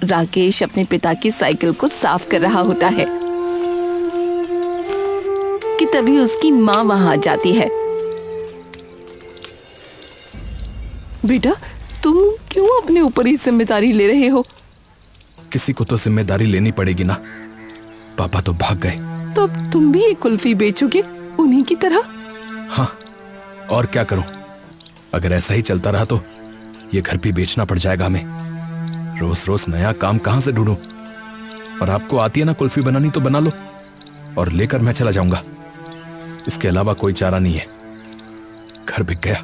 राकेश अपने पिता की साइकिल को साफ कर रहा होता है कि तभी उसकी माँ वहां आ जाती है। बेटा, तुम क्यों अपने ऊपर ही जिम्मेदारी ले रहे हो? किसी को तो जिम्मेदारी लेनी पड़ेगी ना। पापा तो भाग गए। तो अब तुम भी एक कुल्फी बेचोगे उन्हीं की तरह? हाँ, और क्या करूं? अगर ऐसा ही चलता रहा तो ये घर भी बेचना पड़ जाएगा हमें। रोज रोज नया काम कहां से ढूंढूं? और आपको आती है ना कुल्फी बनानी, तो बना लो और लेकर मैं चला जाऊंगा। इसके अलावा कोई चारा नहीं है। घर बिक गया।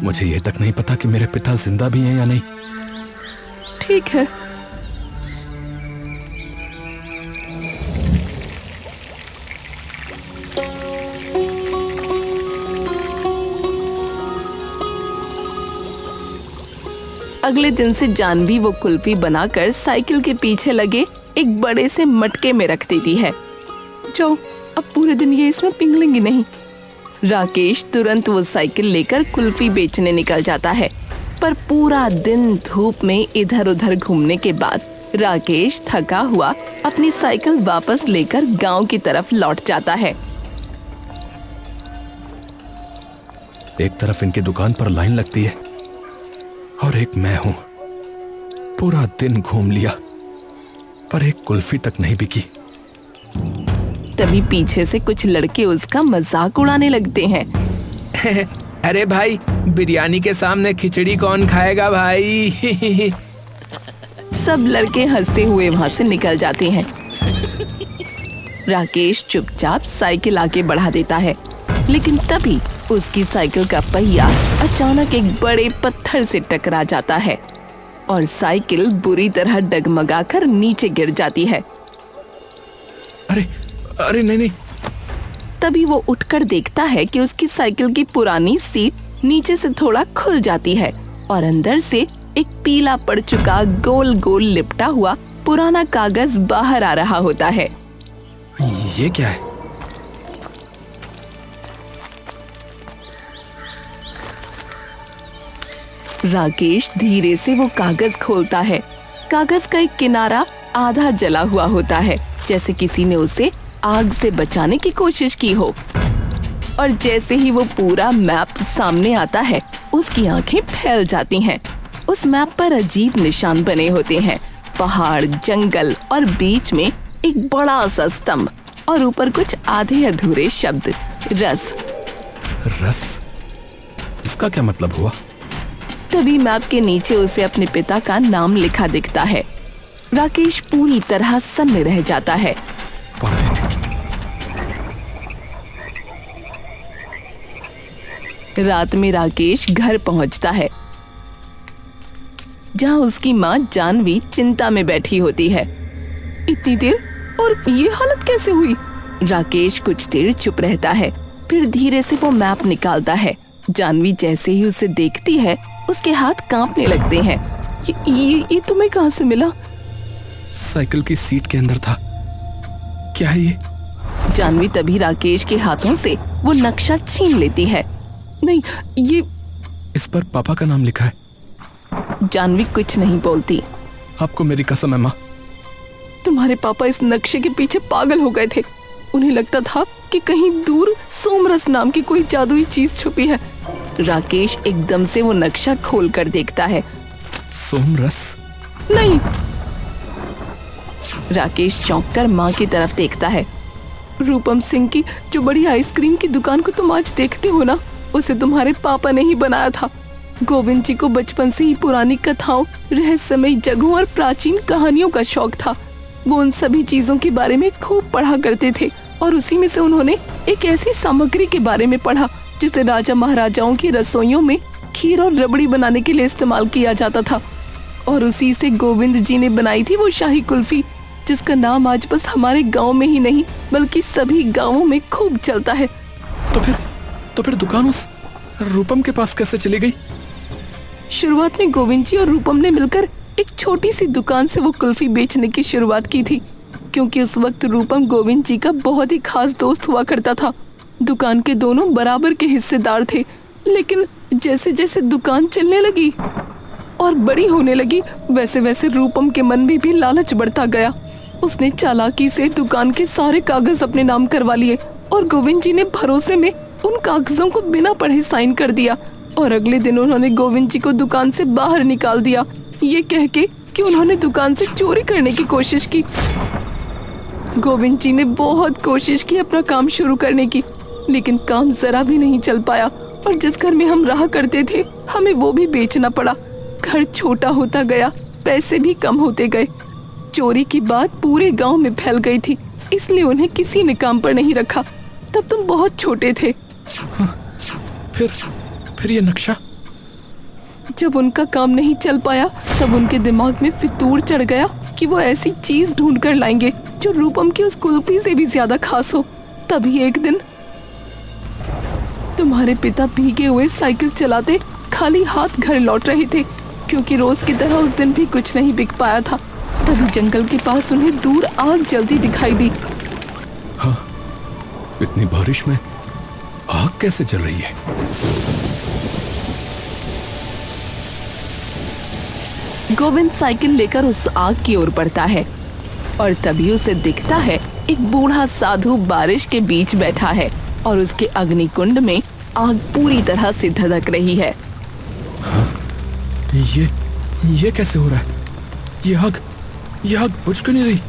मुझे यह तक नहीं पता कि मेरे पिता जिंदा भी हैं या नहीं। ठीक है। अगले दिन से जानवी वो कुल्फी बनाकर साइकिल के पीछे लगे एक बड़े से मटके में रख देती है। जाओ, अब पूरे दिन ये इसमें पिघलेंगी नहीं। राकेश तुरंत वो साइकिल लेकर कुल्फी बेचने निकल जाता है। पर पूरा दिन धूप में इधर उधर घूमने के बाद राकेश थका हुआ अपनी साइकिल वापस लेकर गांव की तरफ लौट जाता है। एक तरफ इनकी दुकान पर लाइन लगती है और एक मैं हूं। पूरा दिन घूम लिया पर एक कुल्फी तक नहीं बिकी। तभी पीछे से कुछ लड़के उसका मजाक उड़ाने लगते हैं। अरे भाई, बिरयानी के सामने खिचड़ी कौन खाएगा भाई? सब लड़के हंसते हुए वहां से निकल जाते हैं। राकेश चुपचाप साइकिल आगे बढ़ा देता है, लेकिन तभी उसकी साइकिल का पहिया अचानक एक बड़े पत्थर से टकरा जाता है और साइकिल बुरी तरह डगमगाकर नीचे गिर जाती है। अरे अरे नहीं। तभी वो उठकर देखता है कि उसकी साइकिल की पुरानी सीट नीचे से थोड़ा खुल जाती है और अंदर से एक पीला पड़ चुका गोल गोल लिपटा हुआ पुराना कागज बाहर आ रहा होता है। ये क्या है? राकेश धीरे से वो कागज खोलता है। कागज का एक किनारा आधा जला हुआ होता है, जैसे किसी ने उसे आग से बचाने की कोशिश की हो। और जैसे ही वो पूरा मैप सामने आता है, उसकी आंखें फैल जाती हैं। उस मैप पर अजीब निशान बने होते हैं, पहाड़, जंगल और बीच में एक बड़ा सा स्तंभ और ऊपर कुछ आधे अधूरे शब्द, रस। रस? इसका क्या मतलब हुआ? तभी मैप के नीचे उसे अपने पिता का नाम लिखा दिखता है। राकेश पूरी तरह सन्न रह जाता है। रात में राकेश घर पहुंचता है, जहां उसकी माँ जानवी चिंता में बैठी होती है। इतनी देर और ये हालत कैसे हुई? राकेश कुछ देर चुप रहता है, फिर धीरे से वो मैप निकालता है। जानवी जैसे ही उसे देखती है, उसके हाथ कांपने लगते हैं। ये तुम्हें कहां से मिला? साइकिल की सीट के अंदर था। क्या है ये? जानवी तभी राकेश के हाथों से वो नक्शा छीन लेती है। नहीं, ये... इस पर पापा का नाम लिखा है। जानवी कुछ नहीं बोलती। आपको मेरी कसम है माँ। तुम्हारे पापा इस नक्शे के पीछे पागल हो गए थे। उन्हें लगता था कि कहीं दूर सोमरस नाम की कोई जादुई चीज छुपी है। राकेश एकदम से वो नक्शा खोलकर देखता है। सोमरस? नहीं। राकेश चौंककर माँ की तरफ देखता है। रूपम सिंह की जो बड़ी आइसक्रीम की दुकान को तुम आज देखते हो ना, उसे तुम्हारे पापा ने ही बनाया था। गोविंद जी को बचपन से ही पुरानी कथाओं, रहस्यमयी जगहों और प्राचीन कहानियों का शौक था। वो उन सभी चीजों के बारे में खूब पढ़ा करते थे और उसी में से उन्होंने एक ऐसी सामग्री के बारे में पढ़ा जिसे राजा महाराजाओं की रसोइयों में खीर और रबड़ी बनाने के लिए इस्तेमाल किया जाता था। और उसी से गोविंद जी ने बनाई थी वो शाही कुल्फी, जिसका नाम आज बस हमारे गांव में ही नहीं बल्कि सभी गांवों में खूब चलता है। तो फिर दुकान उस रूपम के पास कैसे चली गई? शुरुआत में गोविंद जी और रूपम ने मिलकर एक छोटी सी दुकान से वो कुल्फी बेचने की शुरुआत की थी, क्योंकि उस वक्त रूपम गोविंद जी का बहुत ही खास दोस्त हुआ करता था। दुकान के दोनों बराबर के हिस्सेदार थे, लेकिन जैसे जैसे दुकान चलने लगी, और बड़ी होने लगी, वैसे वैसे रूपम के मन में भी लालच बढ़ता गया। उसने चालाकी से दुकान के सारे कागज अपने नाम करवा लिए और गोविंद जी ने भरोसे में उन कागजों को बिना पढ़े साइन कर दिया। और अगले दिन उन्होंने गोविंद जी को दुकान से बाहर निकाल दिया, ये कह के कि उन्होंने दुकान से चोरी करने की कोशिश की। गोविंद जी ने बहुत कोशिश की अपना काम शुरू करने की, लेकिन काम जरा भी नहीं चल पाया और जिस घर में हम रहा करते थे हमें वो भी बेचना पड़ा। घर छोटा होता गया, पैसे भी कम होते गए। चोरी की बात पूरे गांव में फैल गई थी, इसलिए उन्हें किसी ने काम पर नहीं रखा। तब तुम बहुत छोटे थे। फिर ये नक्शा? जब उनका काम नहीं चल पाया तब उनके दिमाग में फितूर चढ़ गया कि वो ऐसी चीज ढूंढ कर लाएंगे जो रूपम की उस कुल्फी से भी ज्यादा खास हो। तभी एक दिन तुम्हारे पिता भीगे हुए साइकिल चलाते खाली हाथ घर लौट रहे थे, क्योंकि रोज की तरह उस दिन भी कुछ नहीं बिक पाया था। तभी जंगल के पास उन्हें दूर आग जलती दिखाई दी। हाँ, इतनी बारिश में आग कैसे जल रही है? गोविंद साइकिल लेकर उस आग की ओर बढ़ता है और तभी उसे दिखता है एक बूढ़ा साधु बारिश के बीच बैठा है और उसके अग्निकुंड में आग पूरी तरह से धधक रही है। हाँ, ये कैसे हो रहा है? ये आग बुझ क्यों नहीं रही?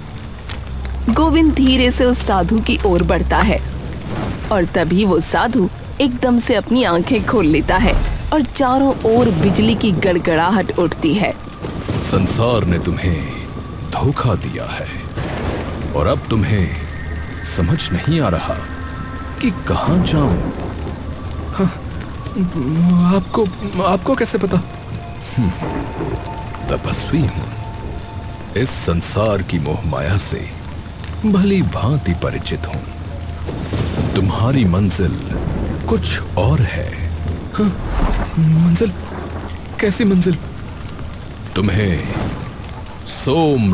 गोविंद धीरे से उस साधु की ओर बढ़ता है और तभी वो साधु एकदम से अपनी आंखें खोल लेता है और चारों ओर बिजली की गड़गड़ाहट उठती है। संसार ने तुम्हें धोखा दिया है और अब तुम्हें समझ नहीं आ रहा कि कहां जाऊं। हाँ, आपको कैसे पता? तपस्वी हूं, इस संसार की मोह माया से भली भांति परिचित हूं। तुम्हारी मंजिल कुछ और है। हाँ, मंजिल? कैसी मंजिल? तुम्हें सोम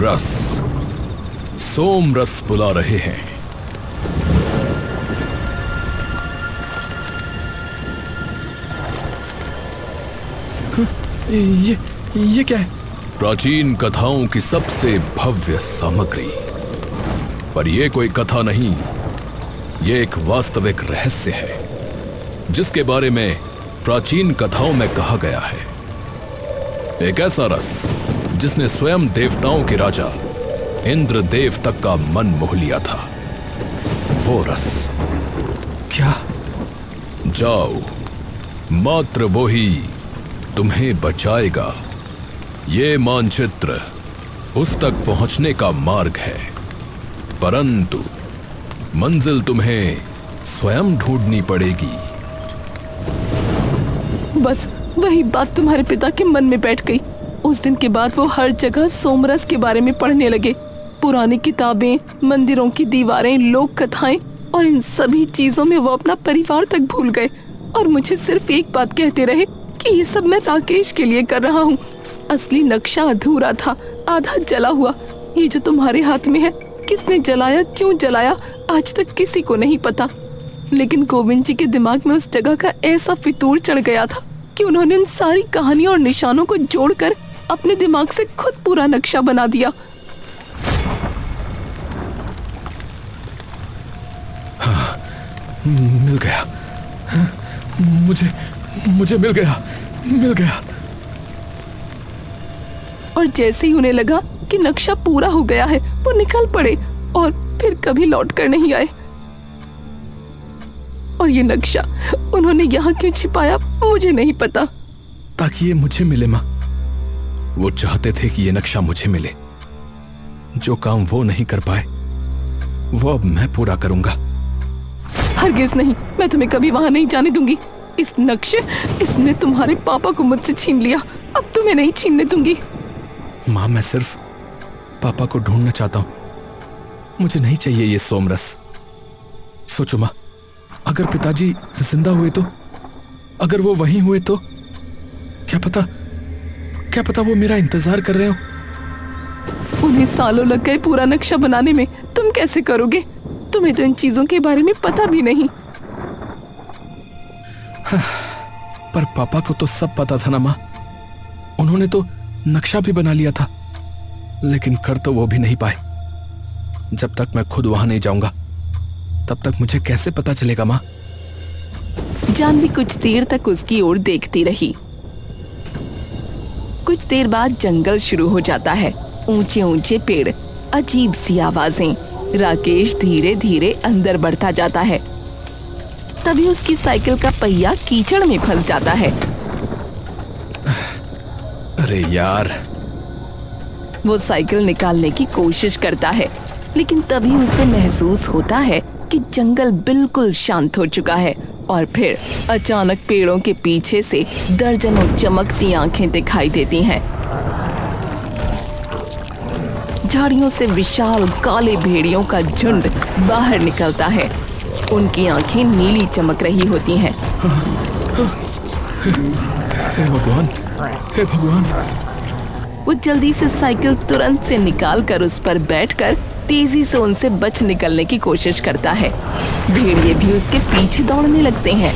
रस बुला रहे हैं। ये क्या है? प्राचीन कथाओं की सबसे भव्य सामग्री। पर यह कोई कथा नहीं, ये एक वास्तविक रहस्य है जिसके बारे में प्राचीन कथाओं में कहा गया है। एक ऐसा रस जिसने स्वयं देवताओं के राजा इंद्रदेव तक का मन मोह लिया था। वो रस क्या? जाओ, मात्र वो ही तुम्हें बचाएगा। ये मानचित्र उस तक पहुंचने का मार्ग है, परंतु मंजिल तुम्हें स्वयं ढूंढनी पड़ेगी। बस वही बात तुम्हारे पिता के मन में बैठ गई। उस दिन के बाद वो हर जगह सोमरस के बारे में पढ़ने लगे। पुरानी किताबें, मंदिरों की दीवारें, लोक कथाएं और इन सभी चीजों में वो अपना परिवार तक भूल गए और मुझे सिर्फ एक बात कहते रहे कि ये सब मैं राकेश के लिए कर रहा हूँ। असली नक्शा अधूरा था, आधा जला हुआ। ये जो तुम्हारे हाथ में है, किसने जलाया, क्यों जलाया, आज तक किसी को नहीं पता। लेकिन गोविंद जी के दिमाग में उस जगह का ऐसा फितूर चढ़ गया था कि उन्होंने उन सारी कहानियों और निशानों को जोड़कर अपने दिमाग से खुद पूरा नक्शा बना दिया। हाँ, मिल गया। हाँ, मुझे मिल गया। और जैसे ही उन्हें लगा कि नक्शा पूरा हो गया है, वो निकल पड़े और फिर कभी लौट कर नहीं आए। और ये नक्शा उन्होंने यहाँ क्यों छिपाया मुझे नहीं पता। ताकि ये मुझे मिले माँ। वो चाहते थे कि ये नक्शा मुझे मिले। जो काम वो नहीं कर पाए वो अब मैं पूरा करूंगा। हरगिज नहीं, मैं तुम्हें कभी वहां नहीं जाने दूंगी। इस नक्शे, इसने तुम्हारे पापा को मुझसे छीन लिया, अब तुम्हें नहीं छीनने दूंगी। माँ, मैं सिर्फ पापा को ढूंढना चाहता हूँ। मुझे नहीं चाहिए ये सोमरस। सोचो माँ, अगर पिताजी जिंदा हुए तो, अगर वो वहीं हुए तो, क्या पता वो मेरा इंतजार कर रहे हो। उन्हें सालों लग गए पूरा नक्शा बनाने में, तुम कैसे करोगे? तुम्हें तो इन चीजों के बारे में पता भी नहीं। पर पापा को तो सब पता था ना माँ। उन्होंने तो नक्शा भी बना लिया था, लेकिन कर तो वो भी नहीं पाए। जब तक मैं खुद वहां नहीं जाऊंगा तब तक मुझे कैसे पता चलेगा माँ? जानवी कुछ देर तक उसकी ओर देखती रही। कुछ देर बाद जंगल शुरू हो जाता है। ऊंचे ऊंचे पेड़, अजीब सी आवाजें। राकेश धीरे धीरे अंदर बढ़ता जाता है। तभी उसकी साइकिल का पहिया कीचड़ में फंस जाता है। अरे यार! वो साइकिल निकालने की कोशिश करता है, लेकिन तभी उसे महसूस होता है कि जंगल बिल्कुल शांत हो चुका है और फिर अचानक पेड़ों के पीछे से दर्जनों चमकती आंखें दिखाई देती हैं। झाड़ियों से विशाल काले भेड़ियों का झुंड बाहर निकलता है। उनकी आंखें नीली चमक रही होती हैं। हे भगवान! हे भगवान! वो जल्दी से साइकिल तुरंत से निकालकर उस पर बैठकर तेजी से उनसे बच निकलने की कोशिश करता है। भेड़िए भी उसके पीछे दौड़ने लगते हैं।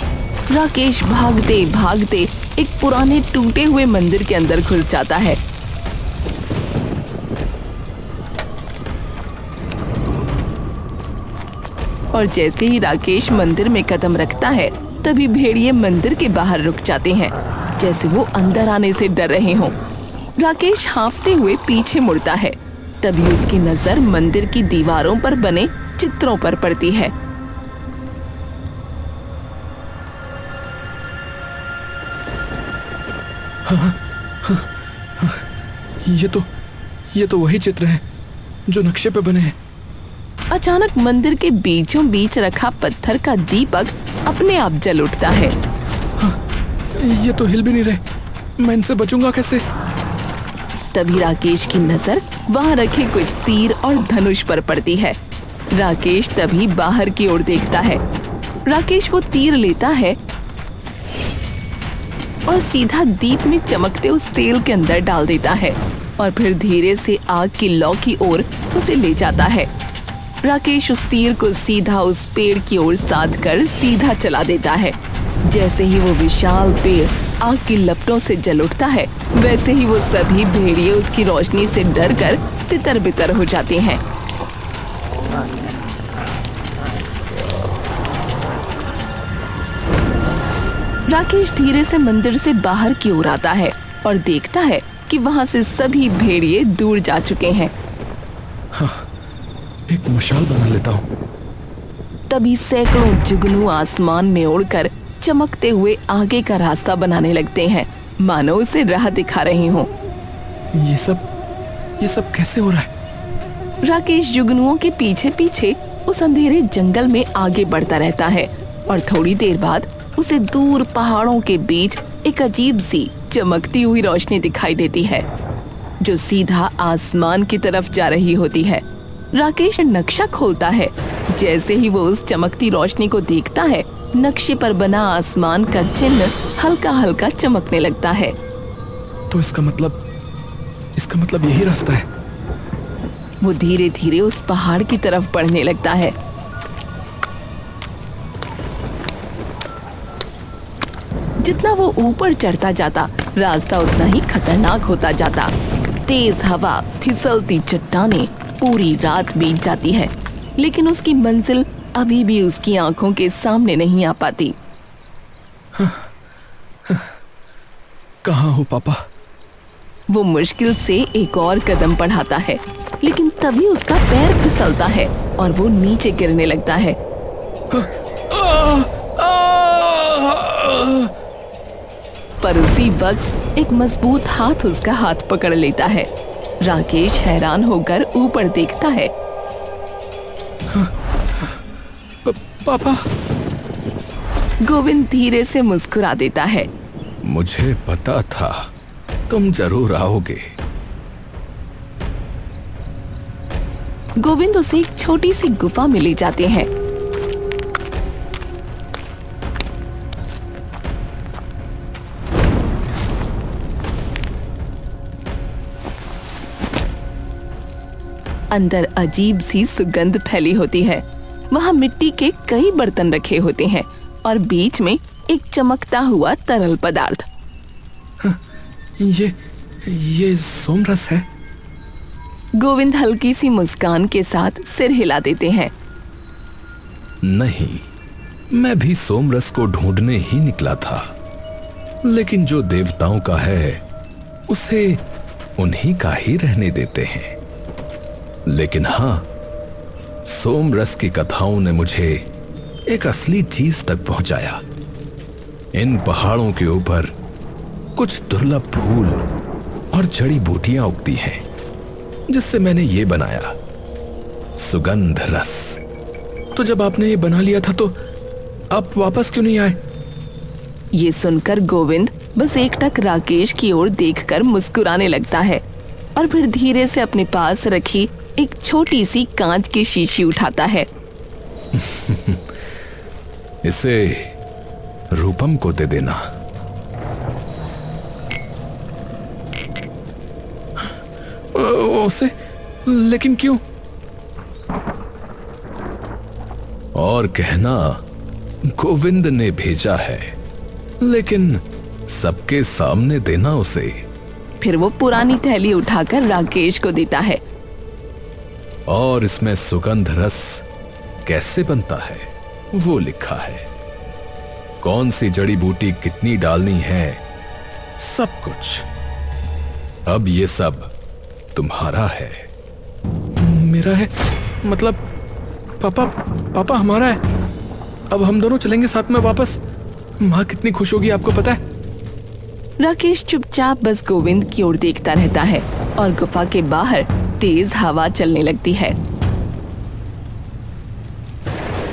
राकेश भागते भागते एक पुराने टूटे हुए मंदिर के अंदर घुस जाता है। और जैसे ही राकेश मंदिर में कदम रखता है, तभी भेड़िए मंदिर के बाहर रुक जाते हैं, जैसे वो अंदर आने से डर रहे हों। राकेश हांफते हुए पीछे मुड़ता है। तभी उसकी नजर मंदिर की दीवारों पर बने चित्रों पर पड़ती है। ये तो वही चित्र है जो नक्शे पे बने हैं। अचानक मंदिर के बीचों बीच रखा पत्थर का दीपक अपने आप जल उठता है। ये तो हिल भी नहीं रहे, मैं इनसे बचूंगा कैसे? तभी राकेश की नजर वहां रखे कुछ तीर और धनुष पर पड़ती है। राकेश तभी बाहर की ओर देखता है। राकेश वो तीर लेता है और सीधा दीप में चमकते उस तेल के अंदर डाल देता है और फिर धीरे से आग की लौ की ओर उसे ले जाता है। राकेश उस तीर को सीधा उस पेड़ की ओर साध कर सीधा चला देता है। जैसे ही वो विशाल पेड़ आग की लपटों से जल उठता है, वैसे ही वो सभी भेड़िए उसकी रोशनी से डरकर तितर बितर हो जाते हैं। राकेश धीरे से मंदिर से बाहर की ओर आता है और देखता है कि वहां से सभी भेड़िए दूर जा चुके हैं। हाँ, एक मशाल बना लेता हूँ। तभी सैकड़ों जुगनू आसमान में उड़कर चमकते हुए आगे का रास्ता बनाने लगते हैं, मानो उसे राह दिखा रहे हों। ये सब कैसे हो रहा है? राकेश जुगनुओं के पीछे पीछे उस अंधेरे जंगल में आगे बढ़ता रहता है और थोड़ी देर बाद उसे दूर पहाड़ों के बीच एक अजीब सी चमकती हुई रोशनी दिखाई देती है, जो सीधा आसमान की तरफ जा रही होती है। राकेश नक्शा खोलता है। जैसे ही वो उस चमकती रोशनी को देखता है, नक्शे पर बना आसमान का चिन्ह हल्का हल्का चमकने लगता है। तो इसका मतलब यही रास्ता है। वो धीरे धीरे उस पहाड़ की तरफ बढ़ने लगता है। जितना वो ऊपर चढ़ता जाता, रास्ता उतना ही खतरनाक होता जाता। तेज हवा, फिसलती चट्टानें, पूरी रात बीत जाती है, लेकिन उसकी मंजिल अभी भी उसकी आंखों के सामने नहीं आ पाती। कहाँ हो पापा? वो मुश्किल से एक और कदम बढ़ाता है, लेकिन तभी उसका पैर फिसलता है और वो नीचे गिरने लगता है। पर उसी वक्त एक मजबूत हाथ उसका हाथ पकड़ लेता है। राकेश हैरान होकर ऊपर देखता है। पापा! गोविंद धीरे से मुस्कुरा देता है। मुझे पता था तुम जरूर आओगे। गोविंद उसे एक छोटी सी गुफा में ले जाते हैं। अंदर अजीब सी सुगंध फैली होती है। वहाँ मिट्टी के कई बर्तन रखे होते हैं और बीच में एक चमकता हुआ तरल पदार्थ। ये सोमरस है। गोविंद हल्की सी मुस्कान के साथ सिर हिला देते हैं। नहीं, मैं भी सोमरस को ढूंढने ही निकला था, लेकिन जो देवताओं का है उसे उन्हीं का ही रहने देते हैं। लेकिन हां, सोमरस की कथाओं ने मुझे एक असली चीज तक पहुंचाया। इन पहाड़ों के ऊपर कुछ दुर्लभ फूल और जड़ी बूटियां उगती हैं, जिससे मैंने ये बनाया, सुगंध रस। तो जब आपने ये बना लिया था तो आप वापस क्यों नहीं आए? ये सुनकर गोविंद बस एकटक राकेश की ओर देखकर मुस्कुराने लगता है और फिर धीरे से अपने पास रखी एक छोटी सी कांच की शीशी उठाता है। इसे रूपम को दे देना। उसे? लेकिन क्यों? और कहना गोविंद ने भेजा है, लेकिन सबके सामने देना उसे। फिर वो पुरानी थैली उठाकर राकेश को देता है। और इसमें सुगंध रस कैसे बनता है वो लिखा है, कौन सी जड़ी बूटी कितनी डालनी है, सब कुछ। अब ये सब तुम्हारा है। मेरा है? मतलब पापा हमारा है। अब हम दोनों चलेंगे साथ में वापस। माँ कितनी खुश होगी आपको पता है। राकेश चुपचाप बस गोविंद की ओर देखता रहता है और गुफा के बाहर तेज हवा चलने लगती है।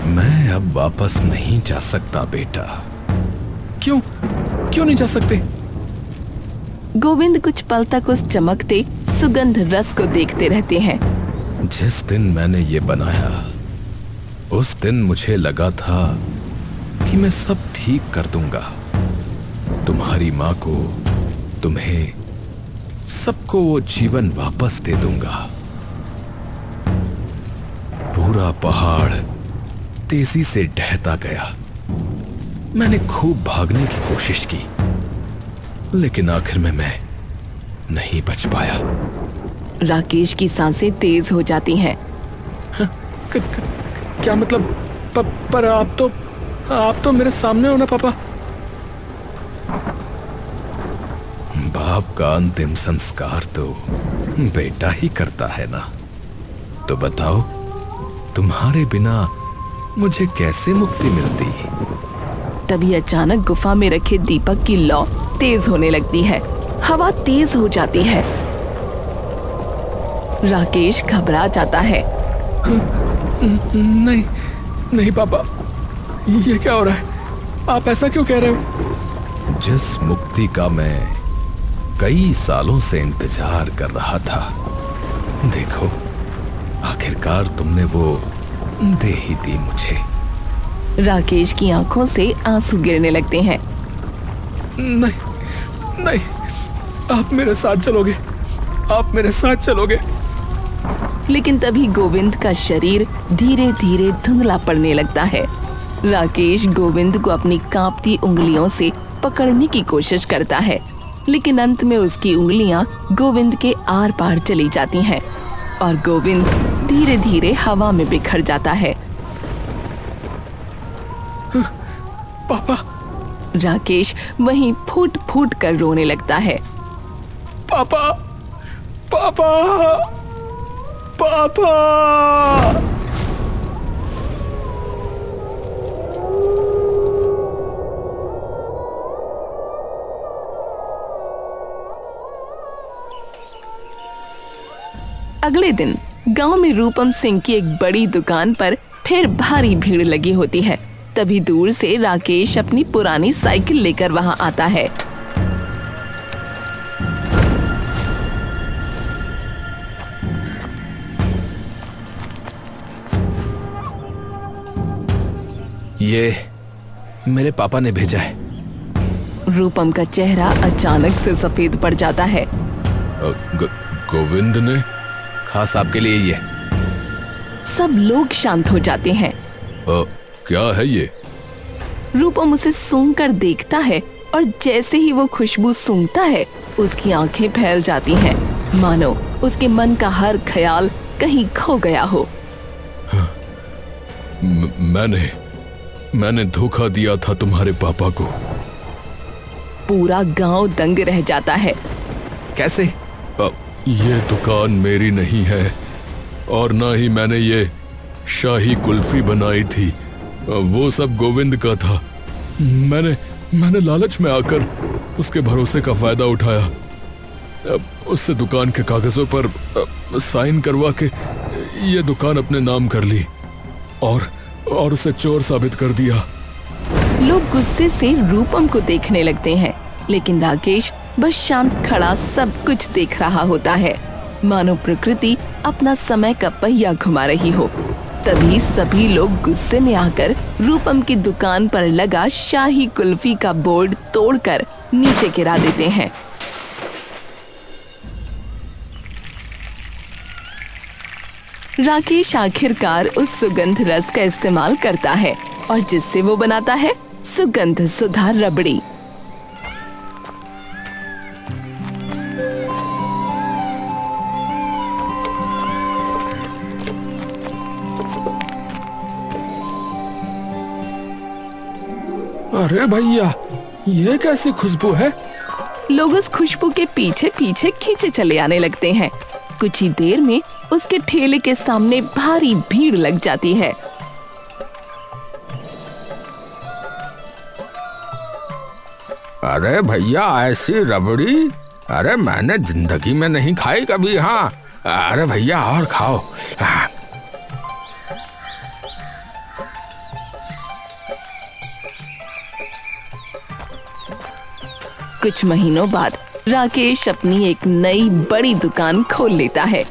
मैं अब वापस नहीं जा सकता बेटा। क्यों नहीं जा सकते? गोविंद कुछ पल तक उस चमकते सुगंध रस को देखते रहते हैं। जिस दिन मैंने ये बनाया, उस दिन मुझे लगा था कि मैं सब ठीक कर दूंगा। तुम्हारी माँ को, तुम्हें, सबको वो जीवन वापस दे दूंगा। पूरा पहाड़ तेजी से ढहता गया। मैंने खूब भागने की कोशिश की, लेकिन आखिर में मैं नहीं बच पाया। राकेश की सांसें तेज हो जाती हैं। क्या मतलब? पर आप तो मेरे सामने हो ना पापा। बाप का अंतिम संस्कार तो बेटा ही करता है ना। तो बताओ, तुम्हारे बिना मुझे कैसे मुक्ति मिलती? तभी अचानक गुफा में रखे दीपक की लौ तेज होने लगती है। हवा तेज हो जाती है। राकेश घबरा जाता है। नहीं पापा, ये क्या हो रहा है? आप ऐसा क्यों कह रहे हो? जिस मुक्ति का मैं कई सालों से इंतजार कर रहा था, देखो आखिरकार तुमने वो दे ही दी मुझे। राकेश की आंखों से आंसू गिरने लगते हैं। नहीं, आप मेरे साथ चलोगे, आप मेरे साथ चलोगे। लेकिन तभी गोविंद का शरीर धीरे धीरे धुंधला पड़ने लगता है। राकेश गोविंद को अपनी कांपती उंगलियों से पकड़ने की कोशिश करता है, लेकिन अंत में उसकी उंगलियां गोविंद के आर पार चली जाती हैं और गोविंद धीरे धीरे हवा में बिखर जाता है। पापा! राकेश वहीं फूट फूट कर रोने लगता है। पापा! पापा! पापा! अगले दिन गांव में रूपम सिंह की एक बड़ी दुकान पर फिर भारी भीड़ लगी होती है। तभी दूर से राकेश अपनी पुरानी साइकिल लेकर वहां आता है। ये मेरे पापा ने भेजा है। रूपम का चेहरा अचानक से सफेद पड़ जाता है। गोविंद ने खास आपके लिए ये। सब लोग शांत हो जाते हैं। क्या है ये? रूपम उसे सूंघ कर देखता है और जैसे ही वो खुशबू सूंघता है उसकी आंखें फैल जाती हैं, मानो उसके मन का हर ख्याल कहीं खो गया हो। मैंने धोखा दिया था तुम्हारे पापा को। पूरा गांव दंग रह जाता है। कैसे? ये दुकान मेरी नहीं है और ना ही मैंने ये शाही कुल्फी बनाई थी, वो सब गोविंद का था। मैंने लालच में आकर उसके भरोसे का फायदा उठाया, उससे दुकान के कागजों पर साइन करवा के ये दुकान अपने नाम कर ली और उसे चोर साबित कर दिया। लोग गुस्से से रूपम को देखने लगते हैं, लेकिन राकेश बस शांत खड़ा सब कुछ देख रहा होता है, मानो प्रकृति अपना समय का पहिया घुमा रही हो। तभी सभी लोग गुस्से में आकर रूपम की दुकान पर लगा शाही कुल्फी का बोर्ड तोड़कर नीचे गिरा देते हैं। राकेश आखिरकार उस सुगंध रस का इस्तेमाल करता है और जिससे वो बनाता है सुगंध सुधा रबड़ी। अरे भैया, ये कैसी खुशबू है? लोग उस खुशबू के पीछे पीछे खींचे चले आने लगते हैं। कुछ ही देर में उसके ठेले के सामने भारी भीड़ लग जाती है। अरे भैया, ऐसी रबड़ी अरे मैंने जिंदगी में नहीं खाई कभी। हाँ, अरे भैया और खाओ। कुछ महीनों बाद राकेश अपनी एक नई बड़ी दुकान खोल लेता है।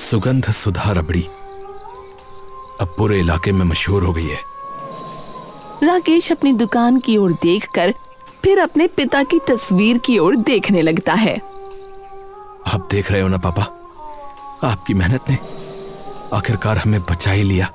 सुगंध सुधा रबड़ी अब पूरे इलाके में मशहूर हो गई है। राकेश अपनी दुकान की ओर देखकर फिर अपने पिता की तस्वीर की ओर देखने लगता है। आप देख रहे हो ना पापा, आपकी मेहनत ने आखिरकार हमें बचा ही लिया।